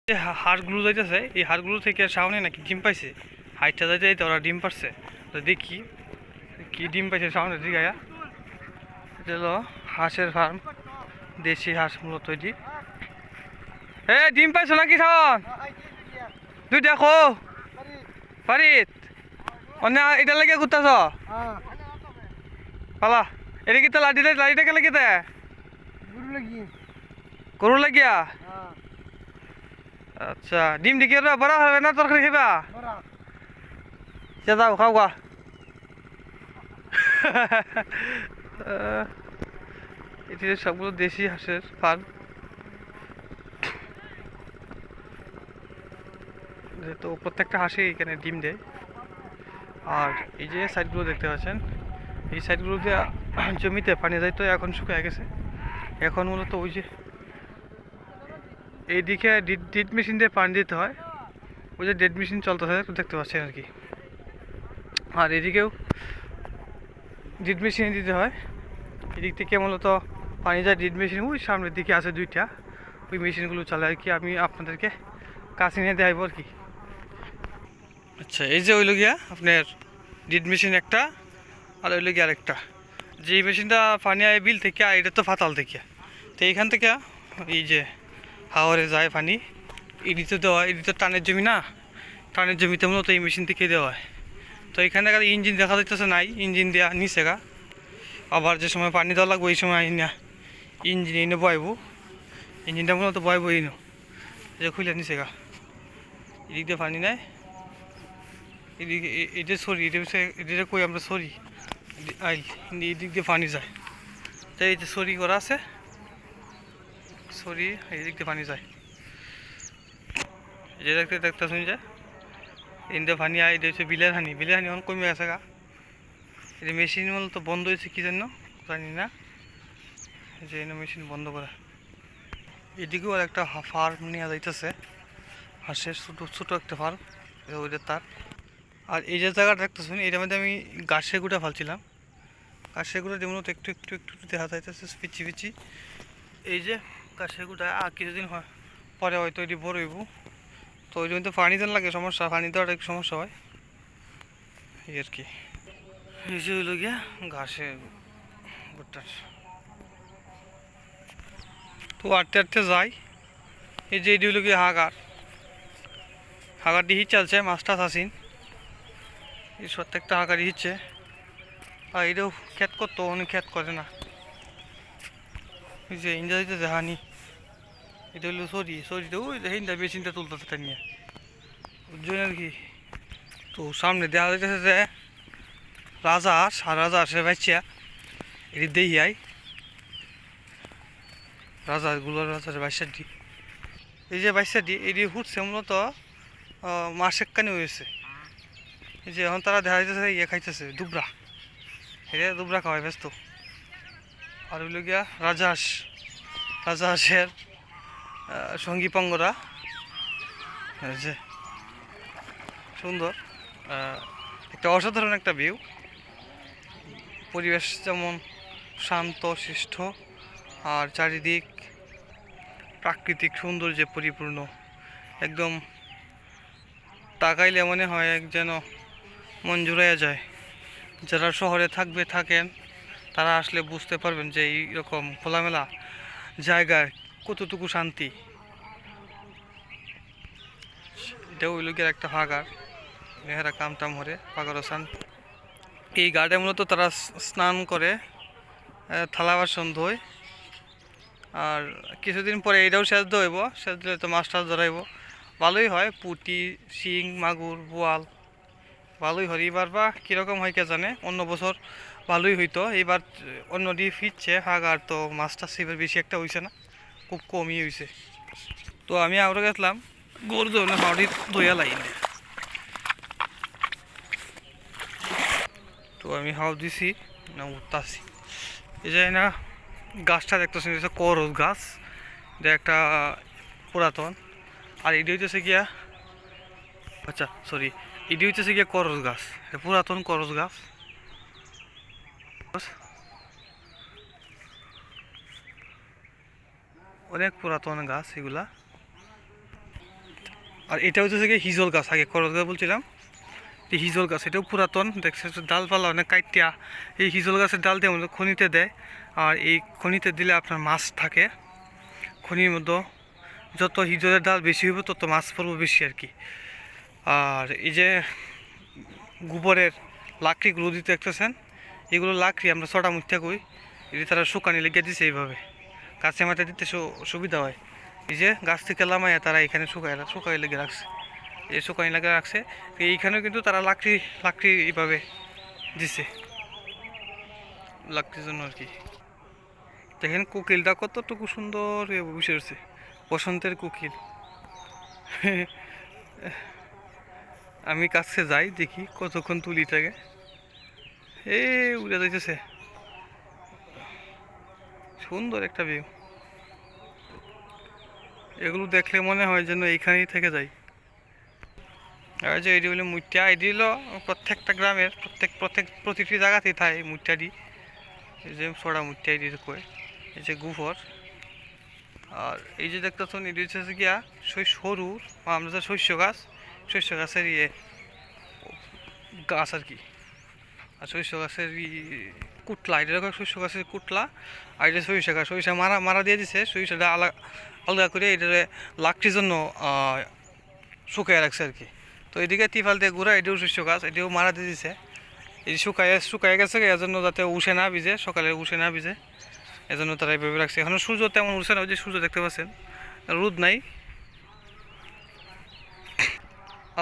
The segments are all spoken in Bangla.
যে হাড়গুলো যাইতেছে, এই হাড়গুলো থেকে সামনে নাকি ডিম পাইছে। হাইটটা যাইতে যাইতে ওরা ডিম পারছে। তো দেখি কি ডিম পাইছে সামনে দিকে। এটা হলো হাঁসের ফার্ম, দেশি হাঁস মূলত এটি। এ ডিম পাইছো নাকি শাওন? তুই দেখো ফারিদ, অন্য এটা লেগে ঘুরতেছ পালা। এটা কি তো লাঠিটা কে লেগে দেয়? গরু লাগিয়া। আচ্ছা, ডিম দিকে বড় হবে না তরকারি খাইবা? যাও খাও গা। এটি সবগুলো দেশি হাঁসের ফার্ম। তো প্রত্যেকটা হাঁসি এখানে ডিম দেয়। আর এই যে সাইডগুলো দেখতে পাচ্ছেন, এই সাইডগুলো দিয়ে জমিতে পানি যাইতো, এখন শুকিয়ে গেছে। এখন মূলত ওই যে এইদিকে ডিড মেশিন দিয়ে পানি দিতে হয়, ওই যে ডেড মেশিন চলতেছে দেখতে পাচ্ছেন আর কি। আর এদিকেও ডিড মেশিনে দিতে হয়। এদিক থেকে মূলত পানি যায় ডিড মেশিন, ওই সামনের দিকে আছে দুইটা, ওই মেশিনগুলো চালায় আর কি। আমি আপনাদেরকে কাছে নিয়ে দেখাইব আর কি। আচ্ছা, এই যে ওইল গিয়া আপনার ডিড মেশিন একটা, আর ওইল গিয়া আরেকটা। যে মেশিনটা পানি আয় বিল থেকে, আর এটা তো ফাতাল থেকে। তো এইখান থেকে এই যে হাওয়ারে যায় পানি, এদিতে দেওয়া হয়। এদিতে টানের জমি না, টানের জমিতে মূলত এই মেশিন থেকে দেওয়া হয়। তো এখানে ইঞ্জিন দেখা যাইতেছে নাই, ইঞ্জিন দেওয়া নিচে গা। আবার যে সময় পানি দেওয়া লাগবে এই সময় না ইঞ্জিন এনে বয়বো, ইঞ্জিনটা মূলত বয়বো এনো যে খুলে নিচে গা। এদিক দিয়ে পানি নেয়, এদিকে এটা সরি, এটা কই আমরা সরি আইল, এদিক দিয়ে পানি যায়। তাই এই যে সরি করা আছে, সরি এদিক দিয়ে পানি যায়। যে দেখতে শুনি যায় এদিকে পানি আয়, এটা হচ্ছে বিলের হানি। বিলের হানি এখন কমে গেছে গা। এটা মেশিন মূলত বন্ধ হয়েছে কি জন্য জানি না, যে মেশিন বন্ধ করা। এদিকেও আর একটা ফার্ম নেওয়া যাইতেছে হাঁসের, ছোটো একটা ফার্ম, ওইটা তার। আর এই যে জায়গাটা দেখতেছেন, এটার মধ্যে আমি ঘাসের গুঁড়া ফালছিলাম। ঘাসের গুঁড়া যেমন একটু একটু একটু দেখা যাইতেছে পিচি পিচি। এই যে ঘাসের গুঁড়া, আর কিছুদিন হয় পরে হয়তো এটি বড় হইব। তো ওই জন্য পানি দেন লাগে সমস্যা, পানি দেওয়াটা একটু সমস্যা হয় এই আর কি। এই যে হইল গিয়া ঘাসের গুঁড়ার। তো আটতে আটতে যাই। এই যে এটি হইল গিয়ে হাগার, হাগারটি হিট চলছে, মাছটা আসিন এই প্রত্যেকটা হাগারই হিচ্ছে। আর এটাও খ্যাত করতো, অনেক খ্যাত করে না। এই যে ইন্ডিয়াতে দেখানি, এটা হলো সরিটা ওই হিন্দা মেশিনটা তুলতেছে তাই নিয়ে বুঝছেন আর কি। তো সামনে দেখা যাইতেছে যে রাজহাঁস, আর রাজহাঁসের বাচ্চা এটি দেখি আই, রাজহাঁসের বাচ্চাটি। এই যে বাচ্চাটি এটি হুটছে মূলত মাসেক কানি হয়েছে। এই যে এখন তারা দেখা যাইতেছে ইয়ে খাইতেছে দুবরা, এটা দুবরা খাওয়াই ব্যস্ত। আর হইল গিয়া রাজহাঁসের সঙ্গী পঙ্গরা। যে সুন্দর একটা অসাধারণ একটা ভিউ, পরিবেশ যেমন শান্ত শিষ্ট, আর চারিদিক প্রাকৃতিক সৌন্দর্যে পরিপূর্ণ। একদম তাকাইলে মনে হয় যেন মন জুড়াইয়া যায়। যারা শহরে থাকেন তারা আসলে বুঝতে পারবেন যে এইরকম খোলামেলা জায়গায় কতটুকু শান্তি। এটা ওই লোকের একটা ফাঁকার, মেয়েরা কামটাম হরে ফাঁকার স্নান। এই ঘাটে মূলত তারা স্নান করে, থালা বাসন ধোয়। আর কিছুদিন পরে এটাও সেদ্ধ হইব, সেদ্ধ দিলে তো মাছ টাছ ধরাইব, ভালোই হয়। পুঁটি, শিং, মাগুর, বোয়াল ভালোই হয়। এবার বা কীরকম হয় কে জানে, অন্য বছর ভালোই হইতো, এবার অন্য দিয়ে ফিরছে হাগার, তো মাছটা সেবার বেশি একটা হইছে না, খুব কমই হয়েছে। তো আমি আরও গেছিলাম গরু ধরুন হাওড়ি দইয়া লাইনে। তো আমি হাও দিছি না উঠতাছি। এই যে না গাছটা দেখতেছেন, করজ গাছ, এটা একটা পুরাতন। আর এটি হইতেছে গিয়া, আচ্ছা সরি, এটি হইতেছে গিয়া করজ গাছ, পুরাতন করজ গাছ। অনেক পুরাতন গাছ এগুলা। আর এটা হচ্ছে কি হিজল গাছ, আগে করল গাছ বলছিলাম, এই হিজল গাছ এটাও পুরাতন, দেখছে ডালপালা অনেক কাইটিয়া। এই হিজল গাছের ডাল দিয়ে আমাদের খনিতে দেয়, আর এই খনিতে দিলে আপনার মাছ থাকে। খনির মধ্যে যত হিজলের ডাল বেশি হইব তত মাছ পড়বো বেশি আর কি। আর এই যে গোবরের লাকড়িগুলো দিতে দেখতেছেন, এগুলো লাকড়ি আমরা ছটা মুঠা কই, এটি তারা শুকানি লেগে দিছে এইভাবে, গাছে মাথায় দিতে সুবিধা হয়। এই যে গাছ থেকে লামাইয়া তারা এখানে শুকাই লেগে রাখছে, এই শুকানি লেগে রাখছে। এইখানেও কিন্তু তারা লাকড়ি এইভাবে দিছে লাকড়ির জন্য আর কি। দেখেন কোকিলটা কতটুকু সুন্দর বসে রয়েছে, বসন্তের কোকিল। আমি কাছে যাই দেখি কতক্ষণ তুলি থাকে, এ উড়ে যাইতেছে, সুন্দর একটা ভিউ। এগুলো দেখলে মনে হয় যেন এইখানেই থেকে যাই। আর যে এটি হলো মুইটা, এটি হলো প্রত্যেকটা গ্রামের প্রতিটি জায়গাতেই থাকে এই মুইটাটি, এই যে ছড়া মুইটা এটি কয়, এই যে গুফর। আর এই যে দেখতেছেন এটি হচ্ছে গিয়া সরু আমরা যে শস্য গাছের গাছ আর কি। আর শস্য গাছের কুটলা, এটা শস্য গাছের কুটলা। আর এটা সরিষা মারা দিয়ে দিছে, সরিষাটা আলাদা করে এটারে লাকড়ির জন্য শুকায় রাখছে আর কি। তো এদিকে তিফাল দিয়ে ঘুরা, এটাও শস্য গাছ, এটাও মারা দিয়ে দিছে। এই শুকায় গেছে এজন্য যাতে উঠে না ভিজে, সকালে উঠে না ভিজে, এজন্য তারা এইভাবে রাখছে। এখন সূর্য তেমন উঠছে না, ওই যে সূর্য দেখতে পাচ্ছেন, রোদ নাই।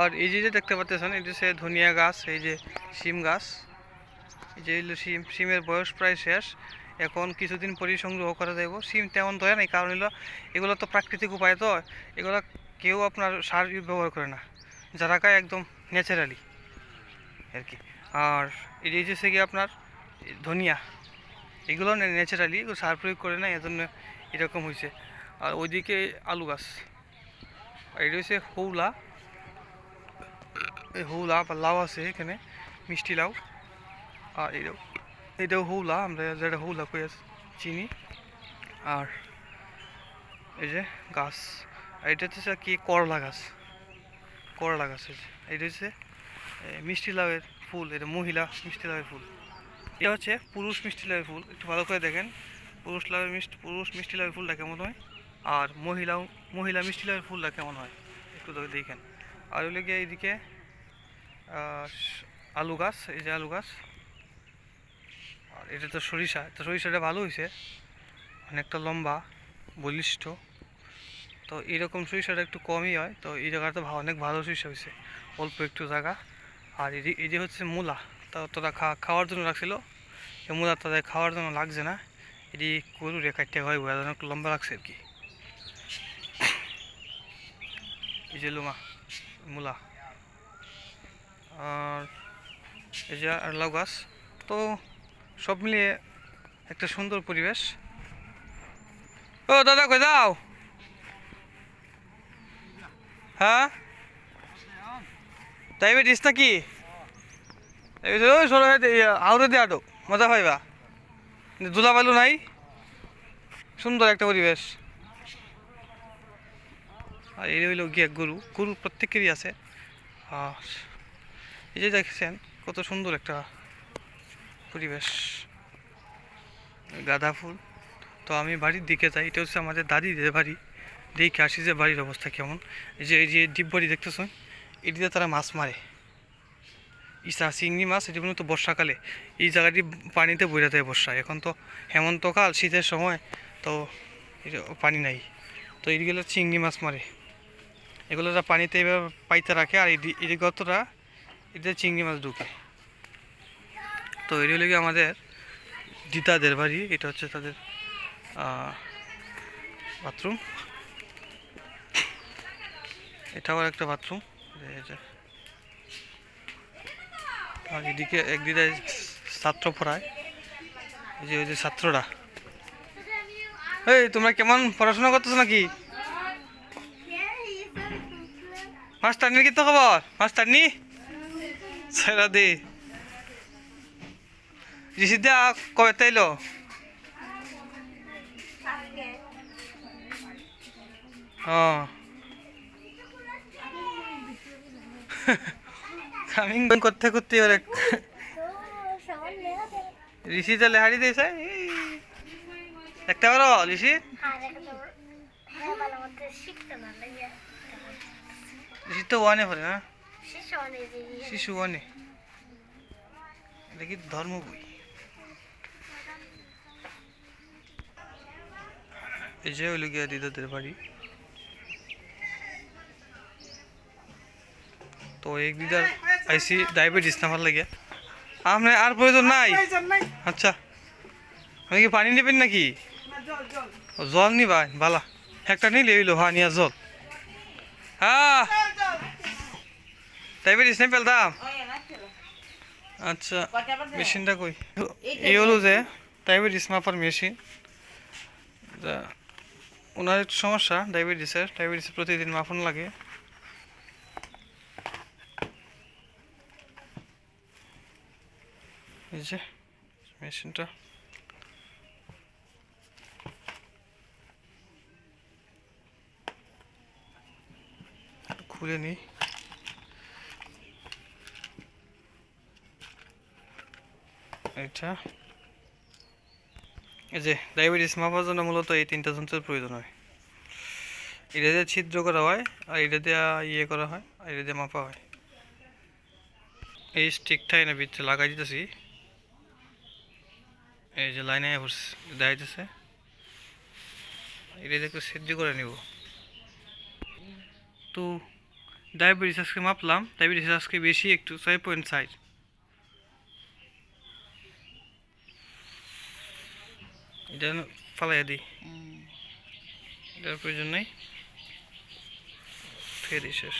আর এই যে দেখতে পাচ্ছেন এই যে ধনিয়া গাছ, এই যে শিম গাছ, এই যে শিমের বয়স প্রায় শেষ, এখন কিছুদিন পরেই সংগ্রহ করা যাইব। শিম তেমন ধরে নাই, কারণ হলো এগুলো তো প্রাকৃতিক উপায়, তো এগুলো কেউ আপনার সার ব্যবহার করে না, যারা খায় একদম ন্যাচারালি আর কি। আর এই যে হচ্ছে কি আপনার ধনিয়া, এগুলো ন্যাচারালি, এগুলো সার প্রয়োগ করে না, এজন্য এরকম হয়েছে। আর ওইদিকে আলু গাছ, আর এটা হচ্ছে হৌলা, এই হৌলা বা লাউ আছে এখানে, মিষ্টি লাউ। আর এটাও হৌলা, আমরা যেটা হৌলা কই চিনি। আর এই যে গাছ, আর এটা হচ্ছে কি করলা গাছ এটা হচ্ছে মিষ্টি লাউয়ের ফুল, এটা মহিলা মিষ্টি লাউয়ের ফুল। এটা হচ্ছে পুরুষ মিষ্টি লাউয়ের ফুল, একটু ভালো করে দেখেন পুরুষ মিষ্টি লাউয়ের ফুলটা কেমন হয়, আর মহিলা মিষ্টি লাউয়ের ফুলটা কেমন হয় একটু দেখেন। আর হইলে গিয়ে এইদিকে আলু গাছ, এই যে আলু গাছ। আর এটা তো সরিষাটা ভালো হয়েছে, অনেকটা লম্বা বলিষ্ঠ। তো এরকম সরিষাটা একটু কমই হয়, তো এই জায়গাটা অনেক ভালো সরিষা হয়েছে, অল্প একটু জায়গা। আর এই যে হচ্ছে মূলা, তা তোরা খাওয়ার জন্য রাখছিল, এই মূলা তাদের খাওয়ার জন্য লাগছে না, এটি গরু কাটতে হয়, অনেক লম্বা লাগছে আর কি। এই যে মূলা, আর এই যে আর লাউ গাছ। তো সব মিলিয়ে একটা সুন্দর পরিবেশ। ও দাদা কই যাও? হ্যাঁ ডায়াবেটিস নাকি? ওই সরো আউরে দিয়ে আটো মজা পাইবা, ধুলা বালু নাই, সুন্দর একটা পরিবেশ। আর এই হইল গিয়ে গরু প্রত্যেকেরই আছে। আর এই যে দেখছেন কত সুন্দর একটা পরিবেশ, গাঁদা ফুল। তো আমি বাড়ির দিকে যাই, এটা হচ্ছে আমাদের দাদিদের বাড়ি, দেখে আসি যে বাড়ির অবস্থা কেমন। এই যে ডিপ বাড়ি দেখতেছেন, এটিতে তারা মাছ মারে, চিংড়ি মাছ। এটি মূলত বর্ষাকালে এই জায়গাটি পানিতে বইরা দেয় বর্ষায়, এখন তো হেমন্তকাল শীতের সময়, তো পানি নাই, তো এইগুলো চিংড়ি মাছ মারে, এগুলো পানিতে এবার পাইতে রাখে। আর এই গতটা এতে চিংড়ি মাছ ঢুকে। তো এটি হলো কি আমাদের দিদাদের বাড়ি, এটা হচ্ছে তাদের বাথরুম, এটাও একটা বাথরুম। আর এদিকে এক দিদায় ছাত্র পড়ায়, এই যে ওই যে ছাত্ররা। এই তোমরা কেমন পড়াশোনা করতেছো নাকি? মাস্টারনি কি তো খবর? মাস্টারনি ছেড়া দে ঋষিদা কবে তাইলো? ও কামিং করতে করতে এবার ঋষিটা লেহারি দিয়েছে দেখতে পারো ঋষি ঋষি তো ওয়ানে পড়ে না শিশু ওয়ানে এটা কি ধর্ম বই এই যে হইল গিয়া দিদাদের বাড়ি তো এক দিদার আইসি ডায়াবেটিস নামার লাগে আপনার আর প্রয়োজন নাই আচ্ছা আপনি কি পানি নেবেন নাকি জল নিবা বালা একটা নিলে হইলো হ্যাঁ নিয়া জল হ্যাঁ ডায়াবেটিস নেই পেলতাম আচ্ছা মেশিনটা কই এই হলো যে ডায়াবেটিস মাপার মেশিন ওনার একটু সমস্যা ডায়াবেটিসের প্রতিদিন মাপন লাগে এই যে মেশিনটা খুলে নিই এটা এই যে ডায়াবেটিস মাপার জন্য মূলত এই তিনটা যন্ত্রের প্রয়োজন হয় এটা দিয়ে ছিদ্র করা হয় আর এটা দিয়ে ইয়ে করা হয় আর এটা দিয়ে মাপা হয় এই স্টিকটা এনে ভিতরে লাগাই দিতেছি এই যে লাইনে দেখা যাচ্ছে এটা একটু ছিদ্র করে নিব তো ডায়াবেটিস আজকে মাপলাম ডায়াবেটিস আজকে বেশি একটু 6.4 এটা ফালাইয়া দিই এটার প্রয়োজন নেই ফেরি শেষ